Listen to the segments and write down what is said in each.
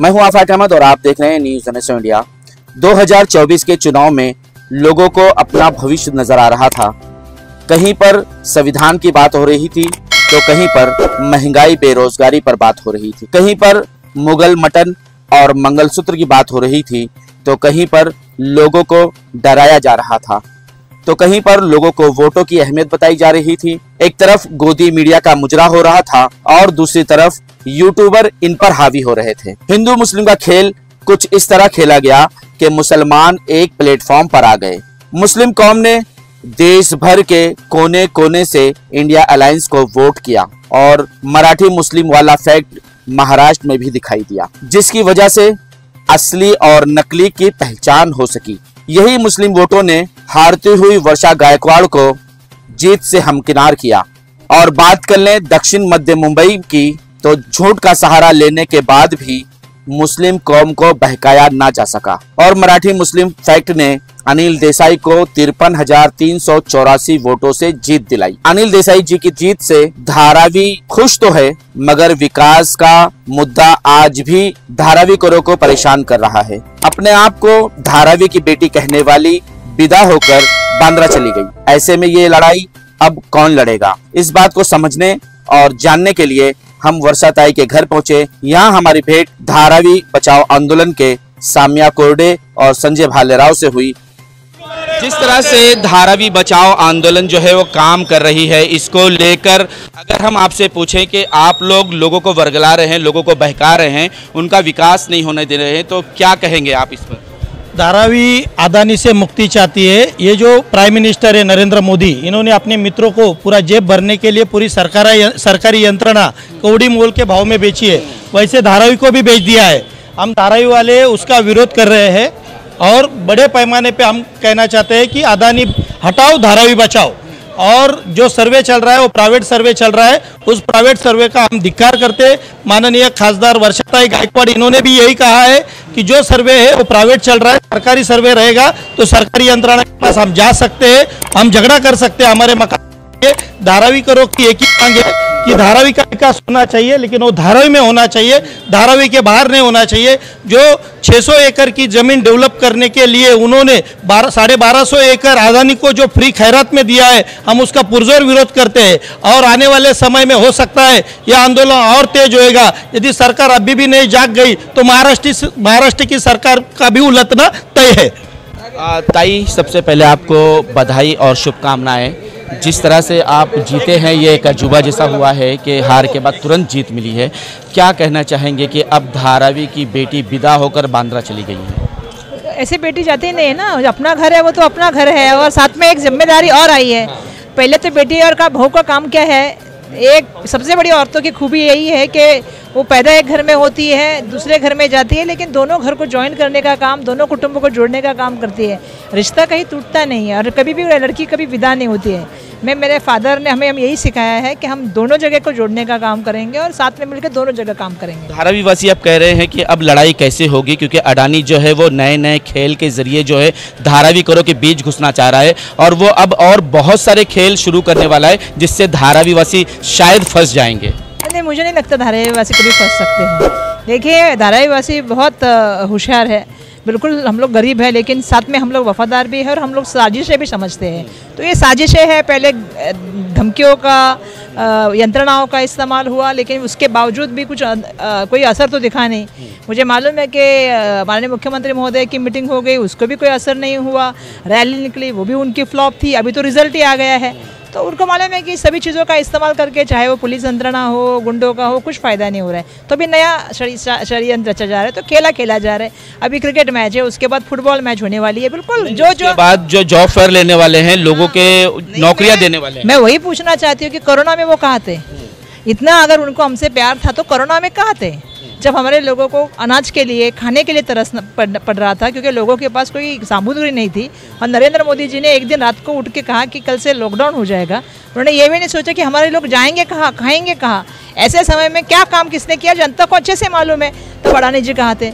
मैं हूं आफाक अहमद और आप देख रहे हैं न्यूज़ जनरेशन इंडिया। 2024 के चुनाव में लोगों को अपना भविष्य नजर आ रहा था। कहीं पर संविधान की बात हो रही थी तो कहीं पर महंगाई बेरोजगारी पर बात हो रही थी, कहीं पर मुगल मटन और मंगलसूत्र की बात हो रही थी तो कहीं पर लोगों को डराया जा रहा था, तो कहीं पर लोगों को वोटों की अहमियत बताई जा रही थी। एक तरफ गोदी मीडिया का मुजरा हो रहा था और दूसरी तरफ यूट्यूबर इन पर हावी हो रहे थे। हिंदू मुस्लिम का खेल कुछ इस तरह खेला गया कि मुसलमान एक प्लेटफॉर्म पर आ गए। मुस्लिम कौम ने देश भर के कोने कोने से इंडिया अलायंस को वोट किया और मराठी मुस्लिम वाला फैक्ट महाराष्ट्र में भी दिखाई दिया, जिसकी वजह से असली और नकली की पहचान हो सकी। यही मुस्लिम वोटों ने हारती हुई वर्षा गायकवाड़ को जीत से हमकिनार किया। और बात कर लें दक्षिण मध्य मुंबई की, तो झूठ का सहारा लेने के बाद भी मुस्लिम कौम को बहकाया ना जा सका और मराठी मुस्लिम फैक्ट ने अनिल देसाई को 53,384 वोटों से जीत दिलाई। अनिल देसाई जी की जीत से धारावी खुश तो है, मगर विकास का मुद्दा आज भी धारावी को परेशान कर रहा है। अपने आप को धारावी की बेटी कहने वाली विदा होकर बांद्रा चली गई। ऐसे में ये लड़ाई अब कौन लड़ेगा, इस बात को समझने और जानने के लिए हम वर्षा ताई के घर पहुंचे। यहाँ हमारी भेंट धारावी बचाओ आंदोलन के साम्या कोरडे और संजय भालेराव से हुई। जिस तरह से धारावी बचाओ आंदोलन जो है वो काम कर रही है, इसको लेकर अगर हम आपसे पूछें कि आप लोगों को वर्गला रहे हैं, लोगों को बहका रहे हैं, उनका विकास नहीं होने दे रहे हैं, तो क्या कहेंगे आप इस पर? धारावी अदानी से मुक्ति चाहती है। ये जो प्राइम मिनिस्टर है नरेंद्र मोदी, इन्होंने अपने मित्रों को पूरा जेब भरने के लिए पूरी सरकारी यंत्रणा कौड़ी मोल के भाव में बेची है, वैसे धारावी को भी बेच दिया है। हम धारावी वाले उसका विरोध कर रहे हैं और बड़े पैमाने पे हम कहना चाहते हैं कि अदानी हटाओ, धारावी बचाओ। और जो सर्वे चल रहा है वो प्राइवेट सर्वे चल रहा है, उस प्राइवेट सर्वे का हम धिक्कार करते हैं। माननीय खासदार वर्षा गायकवाड़ इन्होंने भी यही कहा है कि जो सर्वे है वो प्राइवेट चल रहा है, सरकारी सर्वे रहेगा तो सरकारी यंत्रणा के पास हम जा सकते हैं, हम झगड़ा कर सकते हैं। हमारे मकान धारावी करो की एक ही मांग है कि धारावी का विकास होना चाहिए, लेकिन वो धारावी में होना चाहिए, धारावी के बाहर नहीं होना चाहिए। जो 600 एकड़ की जमीन डेवलप करने के लिए उन्होंने 1250 एकड़ अदानी को जो फ्री खैरात में दिया है, हम उसका पुरजोर विरोध करते हैं। और आने वाले समय में हो सकता है यह आंदोलन और तेज होएगा। यदि सरकार अभी भी नहीं जाग गई तो महाराष्ट्र की सरकार का भी उलटना तय है। ताई, सबसे पहले आपको बधाई और शुभकामनाएं। जिस तरह से आप जीते हैं, ये एक अजूबा जैसा हुआ है कि हार के बाद तुरंत जीत मिली है। क्या कहना चाहेंगे कि अब धारावी की बेटी विदा होकर बांद्रा चली गई है? ऐसे बेटी जाती नहीं है ना, अपना घर है वो तो अपना घर है, और साथ में एक जिम्मेदारी और आई है। पहले तो बेटी और का बहू का काम क्या है, एक सबसे बड़ी औरतों की खूबी यही है कि वो पैदा एक घर में होती है, दूसरे घर में जाती है, लेकिन दोनों घर को ज्वाइन करने का काम, दोनों कुटुंबों को जोड़ने का काम करती है। रिश्ता कहीं टूटता नहीं है और कभी भी लड़की कभी विदा नहीं होती है। मेरे फादर ने हमें यही सिखाया है कि हम दोनों जगह को जोड़ने का काम करेंगे और साथ में मिलकर दोनों जगह काम करेंगे। धारावी वासी अब कह रहे हैं कि अब लड़ाई कैसे होगी, क्योंकि अडानी जो है वो नए नए खेल के जरिए जो है धारावी करो के बीच घुसना चाह रहा है और वो अब और बहुत सारे खेल शुरू करने वाला है जिससे धारावी वासी शायद फंस जाएंगे। नहीं, मुझे नहीं लगता धारावी वासी कभी फंस सकते हैं। देखिए, धारावी वासी बहुत होशियार है, बिल्कुल हम लोग गरीब है लेकिन साथ में हम लोग वफादार भी है और हम लोग साजिशें भी समझते हैं। तो ये साजिशें हैं, पहले धमकियों का, यंत्रणाओं का इस्तेमाल हुआ, लेकिन उसके बावजूद भी कुछ कोई असर तो दिखा नहीं। मुझे मालूम है कि माननीय मुख्यमंत्री महोदय की मीटिंग हो गई, उसको भी कोई असर नहीं हुआ। रैली निकली, वो भी उनकी फ्लॉप थी, अभी तो रिजल्ट ही आ गया है। तो उनको मालूम है कि सभी चीज़ों का इस्तेमाल करके, चाहे वो पुलिस यंत्रणा हो, गुंडों का हो, कुछ फ़ायदा नहीं हो रहा है। तो अभी नया षड्यंत्र रचा जा रहा है, तो खेला जा रहा है। अभी क्रिकेट मैच है, उसके बाद फुटबॉल मैच होने वाली है। बिल्कुल जो बाद जो जॉब फेयर लेने वाले हैं, लोगों के नौकरियां देने वाले हैं। मैं वही पूछना चाहती हूँ कि कोरोना में वो कहाँ थे? इतना अगर उनको हमसे प्यार था तो कोरोना में कहाँ थे, जब हमारे लोगों को अनाज के लिए, खाने के लिए तरसना पड़ रहा था, क्योंकि लोगों के पास कोई सामग्री नहीं थी। और नरेंद्र मोदी जी ने एक दिन रात को उठ के कहा कि कल से लॉकडाउन हो जाएगा। उन्होंने ये भी नहीं सोचा कि हमारे लोग जाएंगे कहाँ, खाएंगे कहाँ। ऐसे समय में क्या काम किसने किया, जनता को अच्छे से मालूम है। तो अडानी जी कहाँ थे,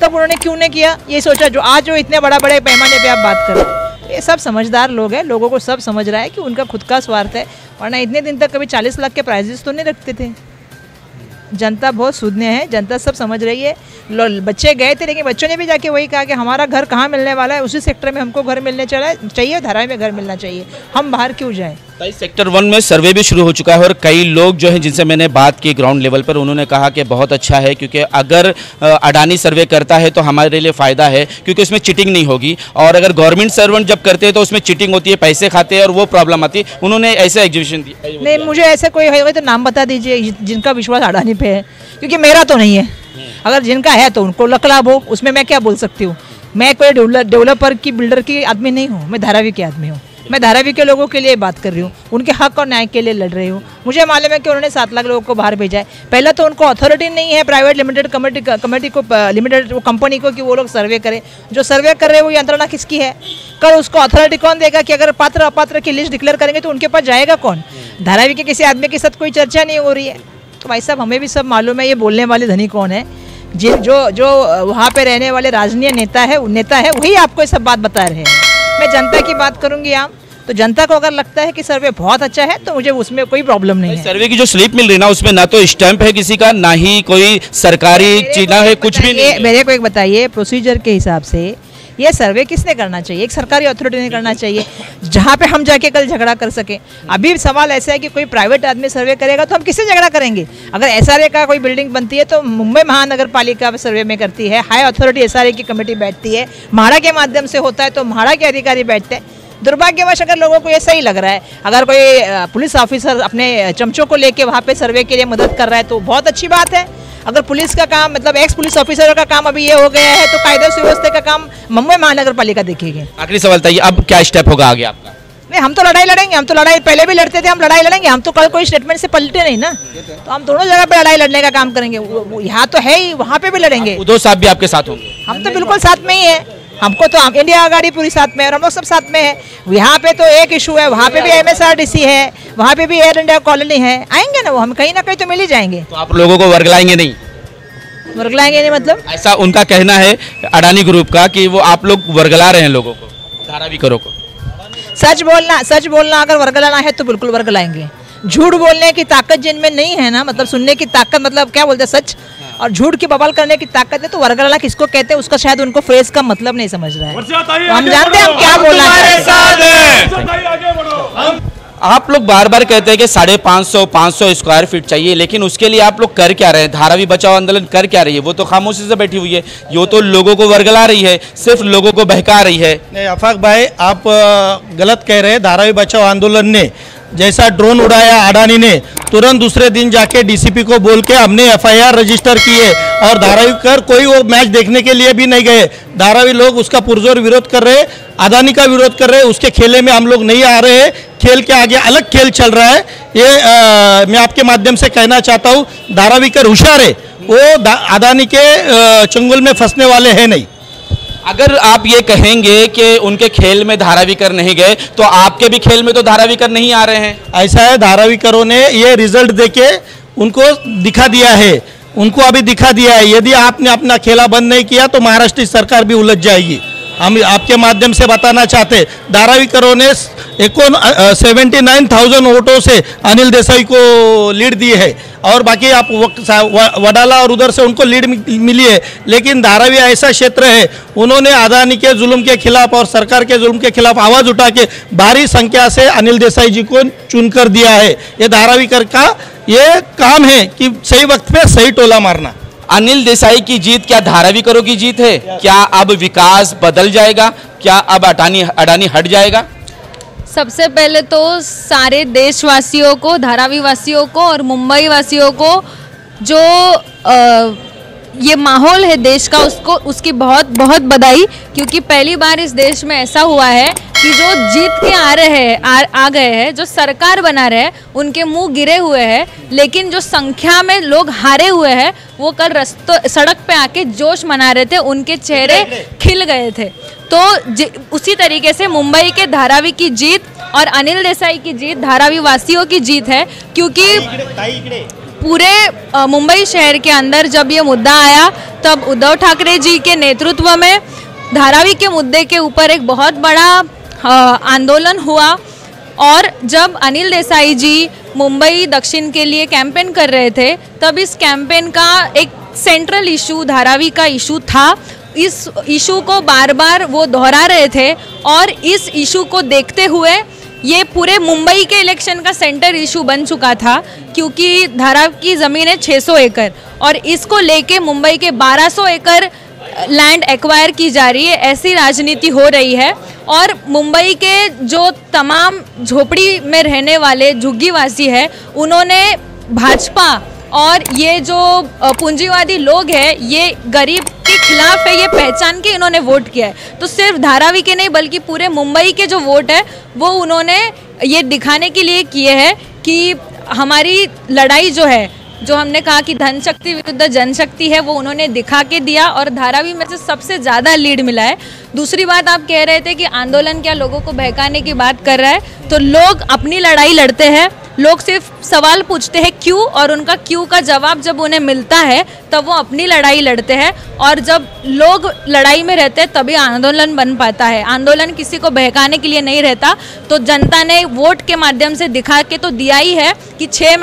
तब उन्होंने क्यों नहीं किया, ये सोचा जो आज जो इतने बड़े पैमाने पर आप बात करें। ये सब समझदार लोग हैं, लोगों को सब समझ रहा है कि उनका खुद का स्वार्थ है, वरना इतने दिन तक कभी 40 लाख के प्राइजेस तो नहीं रखते थे। जनता बहुत सुधने हैं, जनता सब समझ रही है। बच्चे गए थे लेकिन बच्चों ने भी जाके वही कहा कि हमारा घर कहाँ मिलने वाला है, उसी सेक्टर में हमको घर मिलने चाहिए, धारावी में घर मिलना चाहिए, हम बाहर क्यों जाएं। सेक्टर 1 में सर्वे भी शुरू हो चुका है और कई लोग जो हैं जिनसे मैंने बात की ग्राउंड लेवल पर, उन्होंने कहा कि बहुत अच्छा है क्योंकि अगर अडानी सर्वे करता है तो हमारे लिए फ़ायदा है क्योंकि उसमें चिटिंग नहीं होगी, और अगर गवर्नमेंट सर्वेंट जब करते हैं तो उसमें चिटिंग होती है, पैसे खाते हैं और वो प्रॉब्लम आती है। उन्होंने ऐसे एग्जीबिशन दिया। नहीं, मुझे ऐसे कोई है तो नाम बता दीजिए जिनका विश्वास अडानी पे है, क्योंकि मेरा तो नहीं है। अगर जिनका है तो उनको लक लाभ हो, उसमें मैं क्या बोल सकती हूँ। मैं कोई डेवलपर की बिल्डर की आदमी नहीं हूँ, मैं धारावी के आदमी हूँ। मैं धारावी के लोगों के लिए बात कर रही हूँ, उनके हक और न्याय के लिए लड़ रही हूँ। मुझे मालूम है कि उन्होंने 7 लाख लोगों को बाहर भेजा है। पहले तो उनको अथॉरिटी नहीं है प्राइवेट लिमिटेड कमेटी को, लिमिटेड कंपनी को, कि वो लोग सर्वे करें। जो सर्वे कर रहे हैं वो यंत्रणा किसकी है? कल उसको अथॉरिटी कौन देगा कि अगर पात्र अपात्र की लिस्ट डिक्लेयर करेंगे तो उनके पास जाएगा कौन? धारावी के किसी आदमी के साथ कोई चर्चा नहीं हो रही है। तो भाई साहब, हमें भी सब मालूम है ये बोलने वाले धनी कौन है। जो वहाँ पे रहने वाले राजनीय नेता है वही आपको ये सब बात बता रहे हैं। मैं जनता की बात करूँगी आप, तो जनता को अगर लगता है कि सर्वे बहुत अच्छा है तो मुझे उसमें कोई प्रॉब्लम नहीं है। सर्वे की जो स्लिप मिल रही है ना, उसमें ना तो स्टैंप है किसी का, ना ही कोई सरकारी चिन्ह है, कुछ भी नहीं। मेरे को एक बताइए, प्रोसीजर के हिसाब से ये सर्वे किसने करना चाहिए? एक सरकारी अथॉरिटी ने करना चाहिए, जहाँ पे हम जाके कल झगड़ा कर सके। अभी सवाल ऐसा है कि कोई प्राइवेट आदमी सर्वे करेगा तो हम किससे झगड़ा करेंगे? अगर एसआरए का कोई बिल्डिंग बनती है तो मुंबई महानगर पालिका सर्वे में करती है, हाई अथॉरिटी एसआरए की कमेटी बैठती है, म्हाडा के माध्यम से होता है तो म्हाडा के अधिकारी बैठते हैं। दुर्भाग्यवश अगर लोगों को ये सही लग रहा है, अगर कोई पुलिस ऑफिसर अपने चमचों को लेके वहाँ पे सर्वे के लिए मदद कर रहा है तो बहुत अच्छी बात है। अगर पुलिस का काम, मतलब एक्स पुलिस ऑफिसर का काम अभी ये हो गया है तो कायदा सुव्यवस्था का काम मुंबई महानगर पालिका देखेगी। आखिरी सवाल था, अब क्या स्टेप होगा आगे आपका? नहीं, हम तो लड़ाई लड़ेंगे, हम तो लड़ाई पहले भी लड़ते थे, हम लड़ाई लड़ेंगे। हम तो कल कोई स्टेटमेंट से पलटे नहीं ना, तो हम दोनों जगह पे लड़ाई लड़ने का काम करेंगे। यहाँ तो है ही, वहाँ पे भी लड़ेंगे। उद्धव साहब भी आपके साथ होंगे? हम तो बिल्कुल साथ में ही है। हमको तो इंडिया आघाड़ी पूरी साथ में है और हम लोग सब साथ में है। यहाँ पे तो एक इशू है, वहाँ पे भी MSRDC है, वहाँ पे भी एयर इंडिया कॉलोनी है। आएंगे ना वो, हम कहीं ना कहीं तो मिल ही जाएंगे। तो आप लोगों को वर्गलाएंगे नहीं? वर्गलाएंगे नहीं मतलब? ऐसा उनका कहना है अडानी ग्रुप का कि वो आप लोग वर्गला रहे हैं लोगों को, धाराविकरों को। सच बोलना अगर वर्गलाना है तो बिल्कुल वर्गलाएंगे। झूठ बोलने की ताकत जिनमें नहीं है ना, मतलब सुनने की ताकत, मतलब क्या बोलते हैं, सच और झूठ की बवाल करने की ताकत है, तो वर्गलाना किसको कहते हैं उसका शायद उनको फ्रेज का मतलब नहीं समझ रहा है। तो हम जानते हैं हम क्या बोलना है। आप लोग बार बार कहते हैं कि 550 स्क्वायर फीट चाहिए, लेकिन उसके लिए आप लोग कर क्या रहे हैं? धारावी बचाओ आंदोलन कर क्या रही है? वो तो खामोशी से बैठी हुई है, यो तो लोगों को वर्गला रही है, सिर्फ लोगों को बहका रही है। नहीं आफाक भाई, आप गलत कह रहे हैं। धारावी बचाओ आंदोलन ने जैसा ड्रोन उड़ाया अडानी ने, तुरंत दूसरे दिन जाके DCP को बोल के हमने FIR रजिस्टर किए और धारावी कर कोई वो मैच देखने के लिए भी नहीं गए। धारावी लोग उसका पुरजोर विरोध कर रहे, अडानी का विरोध कर रहे, उसके खेले में हम लोग नहीं आ रहे हैं। खेल के आगे अलग खेल चल रहा है, ये मैं आपके माध्यम से कहना चाहता हूँ। धारावी कर होशियार है, वो अडानी के चंगुल में फंसने वाले हैं नहीं। अगर आप ये कहेंगे कि उनके खेल में धारावीकर नहीं गए, तो आपके भी खेल में तो धारावीकर नहीं आ रहे हैं। ऐसा है, धारावीकरों ने ये रिजल्ट देके उनको दिखा दिया है, उनको अभी दिखा दिया है। यदि आपने अपना खेला बंद नहीं किया तो महाराष्ट्र सरकार भी उलझ जाएगी। हम आपके माध्यम से बताना चाहते, धारावीकरों ने 79,000 वोटों से अनिल देसाई को लीड दी है और बाकी आप वडाला और उधर से उनको लीड मिली है। लेकिन धारावी ऐसा क्षेत्र है, उन्होंने अडानी के जुल्म के खिलाफ और सरकार के जुल्म के खिलाफ आवाज़ उठा के भारी संख्या से अनिल देसाई जी को चुनकर दिया है। ये धारावीकर का ये काम है कि सही वक्त पे सही टोला मारना। अनिल देसाई की जीत क्या धारावीकरों की जीत है? क्या अब विकास बदल जाएगा? क्या अब अडानी हट जाएगा? सबसे पहले तो सारे देशवासियों को, धारावी वासियों को और मुंबई वासियों को जो ये माहौल है देश का, उसकी बहुत बहुत बधाई, क्योंकि पहली बार इस देश में ऐसा हुआ है कि जो जीत के आ रहे हैं, आ गए हैं, जो सरकार बना रहे हैं, उनके मुंह गिरे हुए हैं, लेकिन जो संख्या में लोग हारे हुए हैं वो कल सड़क पे आके जोश मना रहे थे, उनके चेहरे खिल गए थे। तो उसी तरीके से मुंबई के धारावी की जीत और अनिल देसाई की जीत धारावी वासियों की जीत है, क्योंकि पूरे मुंबई शहर के अंदर जब ये मुद्दा आया तब उद्धव ठाकरे जी के नेतृत्व में धारावी के मुद्दे के ऊपर एक बहुत बड़ा आंदोलन हुआ। और जब अनिल देसाई जी मुंबई दक्षिण के लिए कैंपेन कर रहे थे, तब इस कैंपेन का एक सेंट्रल इशू धारावी का इशू था। इस इशू को बार बार वो दोहरा रहे थे और इस इशू को देखते हुए ये पूरे मुंबई के इलेक्शन का सेंटर इशू बन चुका था, क्योंकि धारावी की ज़मीन है 600 एकड़ और इसको लेके मुंबई के 1200 एकड़ लैंड एक्वायर की जा रही है। ऐसी राजनीति हो रही है और मुंबई के जो तमाम झोपड़ी में रहने वाले झुग्गीवासी हैं, उन्होंने भाजपा और ये जो पूंजीवादी लोग हैं, ये गरीब के खिलाफ है, ये पहचान के इन्होंने वोट किया है। तो सिर्फ धारावी के नहीं बल्कि पूरे मुंबई के जो वोट है वो उन्होंने ये दिखाने के लिए किए हैं कि हमारी लड़ाई जो है, जो हमने कहा कि धन शक्ति विरुद्ध जनशक्ति है, वो उन्होंने दिखा के दिया और धारावी में से सबसे ज़्यादा लीड मिला है। दूसरी बात, आप कह रहे थे कि आंदोलन क्या लोगों को बहकाने की बात कर रहा है, तो लोग अपनी लड़ाई लड़ते हैं। लोग सिर्फ सवाल पूछते हैं क्यों, और उनका क्यों का जवाब जब उन्हें मिलता है तब वो अपनी लड़ाई लड़ते हैं। और जब लोग लड़ाई में रहते हैं तभी आंदोलन बन पाता है। आंदोलन किसी को बहकाने के लिए नहीं रहता। तो जनता ने वोट के माध्यम से दिखा के तो दिया ही है कि 6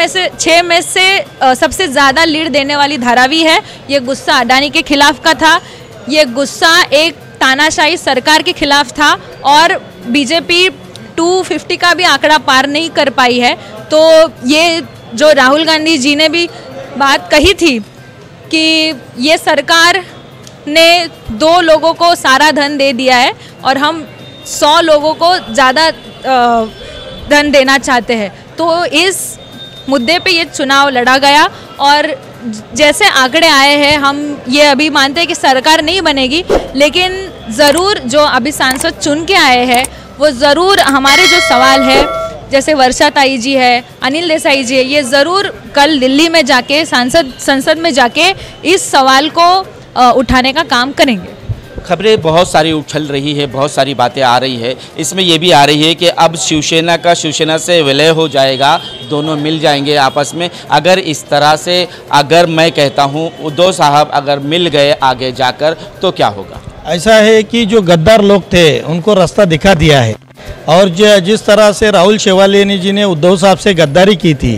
में से सबसे ज़्यादा लीड देने वाली धारावी है। ये गुस्सा अडानी के खिलाफ का था, ये गुस्सा एक तानाशाही सरकार के खिलाफ था और बीजेपी 250 का भी आंकड़ा पार नहीं कर पाई है। तो ये जो राहुल गांधी जी ने भी बात कही थी कि ये सरकार ने 2 लोगों को सारा धन दे दिया है और हम 100 लोगों को ज़्यादा धन देना चाहते हैं, तो इस मुद्दे पे ये चुनाव लड़ा गया। और जैसे आंकड़े आए हैं, हम ये अभी मानते हैं कि सरकार नहीं बनेगी, लेकिन ज़रूर जो अभी सांसद चुन के आए हैं वो ज़रूर हमारे जो सवाल है, जैसे वर्षा ताई जी है, अनिल देसाई जी है, ये ज़रूर कल दिल्ली में जाके संसद में जाके इस सवाल को उठाने का काम करेंगे। खबरें बहुत सारी उछल रही है, बहुत सारी बातें आ रही है। इसमें ये भी आ रही है कि अब शिवसेना से विलय हो जाएगा, दोनों मिल जाएंगे आपस में। अगर इस तरह से अगर मैं कहता हूँ उद्धव साहब अगर मिल गए आगे जाकर तो क्या होगा? ऐसा है कि जो गद्दार लोग थे उनको रास्ता दिखा दिया है और जिस तरह से राहुल शेवालिनी जी ने उद्धव साहब से गद्दारी की थी,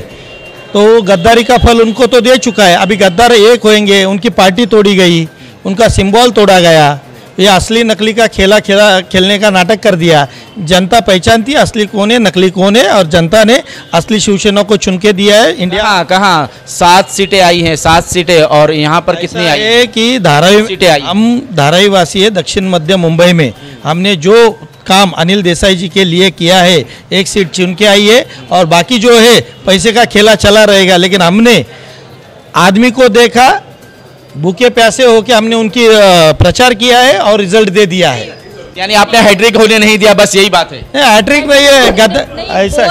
तो गद्दारी का फल उनको तो दे चुका है। अभी गद्दार एक होंगे, उनकी पार्टी तोड़ी गई, उनका सिंबल तोड़ा गया, ये असली नकली का खेलने का नाटक कर दिया। जनता पहचानती है असली कौन है, नकली कौन है, और जनता ने असली शिवसेना को चुन के दिया है। इंडिया कहाँ 7 सीटें आई हैं, 7 सीटें, और यहाँ पर कितनी आई है कि धारावी सीटें आई? हम धारावी वासी है, दक्षिण मध्य मुंबई में हमने जो काम अनिल देसाई जी के लिए किया है, 1 सीट चुन के आई है और बाकी जो है पैसे का खेला चला रहेगा। लेकिन हमने आदमी को देखा, भूखे प्यासे होके हमने उनकी प्रचार किया है और रिजल्ट दे दिया है। यानी आपने हैट्रिक होने नहीं दिया, बस यही बात है। हैट्रिक नहीं है, ऐसा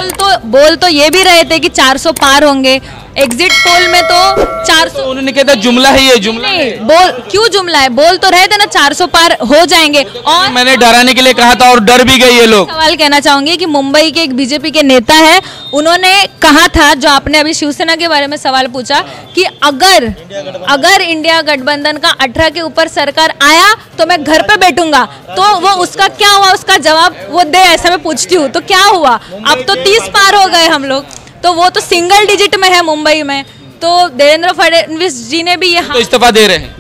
बोल तो ये भी रहे थे कि 400 पार होंगे। एग्जिट पोल में तो 400 उन्होंने कहता जुमला है, ये जुमला नहीं, बोल क्यों जुमला है, बोल तो रहे थे ना 400 पार हो जाएंगे। और मैंने डराने के लिए कहा था और डर भी गए ये लोग। सवाल कहना चाहूंगी कि मुंबई के एक बीजेपी के नेता है, उन्होंने कहा था, जो आपने अभी शिवसेना के बारे में सवाल पूछा, कि अगर इंडिया गठबंधन का 18 के ऊपर सरकार आया तो मैं घर पे बैठूंगा। तो वो उसका क्या हुआ, उसका जवाब वो दे, ऐसा मैं पूछती हूँ। तो क्या हुआ, अब तो 30 पार हो गए हम लोग, तो वो तो सिंगल डिजिट में है मुंबई में। तो देवेंद्र फडणवीस जी ने भी ये तो इस्तीफा दे रहे हैं,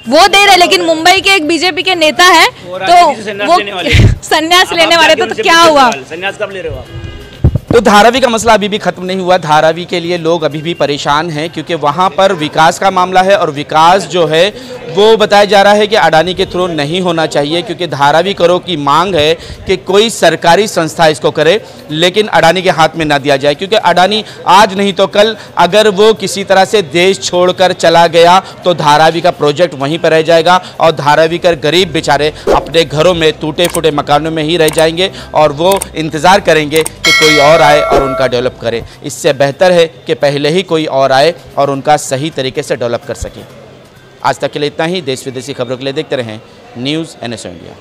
वो दे रहे, लेकिन मुंबई के एक बीजेपी के नेता है तो वो संन्यास लेने वाले तो क्या हुआ? संन्यास कब ले रहे हो आप? तो धारावी का मसला अभी भी खत्म नहीं हुआ। धारावी के लिए लोग अभी भी परेशान हैं क्योंकि वहाँ पर विकास का मामला है और विकास जो है वो बताया जा रहा है कि अडानी के थ्रू नहीं होना चाहिए, क्योंकि धारावी करो की मांग है कि कोई सरकारी संस्था इसको करे लेकिन अडानी के हाथ में ना दिया जाए, क्योंकि अडानी आज नहीं तो कल अगर वो किसी तरह से देश छोड़कर चला गया तो धारावी का प्रोजेक्ट वहीं पर रह जाएगा और धारावी कर गरीब बेचारे अपने घरों में टूटे फूटे मकानों में ही रह जाएंगे और वो इंतज़ार करेंगे कि कोई और आए और उनका डेवलप करे। इससे बेहतर है कि पहले ही कोई और आए और उनका सही तरीके से डेवलप कर सके। आज तक के लिए इतना ही। देश विदेशी खबरों के लिए देखते रहें न्यूज़ NSO इंडिया।